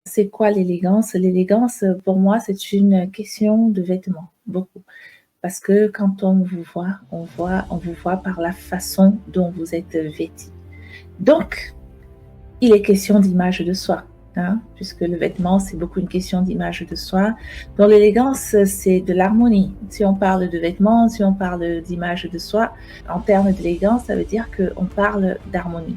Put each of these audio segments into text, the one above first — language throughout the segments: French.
C'est quoi l'élégance? L'élégance, pour moi, c'est une question de vêtements, beaucoup. Parce que quand on vous voit par la façon dont vous êtes vêtis. Donc, il est question d'image de soi, hein, puisque le vêtement, c'est beaucoup une question d'image de soi. Dans l'élégance, c'est de l'harmonie. Si on parle de vêtements, si on parle d'image de soi, en termes d'élégance, ça veut dire qu'on parle d'harmonie.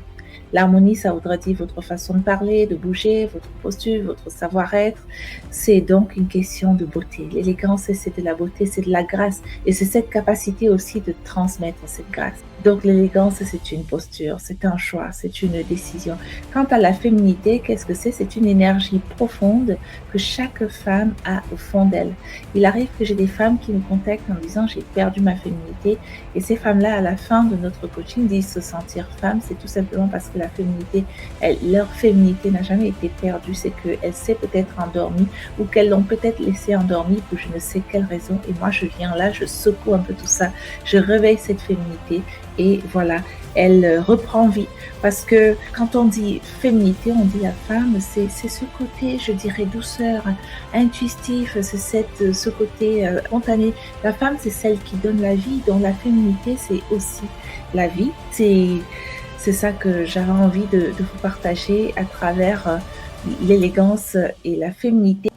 L'harmonie, ça voudrait dire votre façon de parler, de bouger, votre posture, votre savoir-être. C'est donc une question de beauté. L'élégance, c'est de la beauté, c'est de la grâce. Et c'est cette capacité aussi de transmettre cette grâce. Donc l'élégance, c'est une posture, c'est un choix, c'est une décision. Quant à la féminité, qu'est-ce que c'est? C'est une énergie profonde que chaque femme a au fond d'elle. Il arrive que j'ai des femmes qui me contactent en disant j'ai perdu ma féminité, et ces femmes-là, à la fin de notre coaching, disent se sentir femme. C'est tout simplement parce que la féminité, leur féminité n'a jamais été perdue, c'est qu'elle s'est peut-être endormie ou qu'elles l'ont peut-être laissée endormie pour je ne sais quelle raison. Et moi, je viens là, je secoue un peu tout ça, je réveille cette féminité et voilà, elle reprend vie. Parce que quand on dit féminité, on dit la femme, c'est ce côté, je dirais, douceur, intuitif, c'est ce côté spontané. La femme, c'est celle qui donne la vie, donc la féminité, c'est aussi la vie. C'est ça que j'avais envie de vous partager à travers l'élégance et la féminité.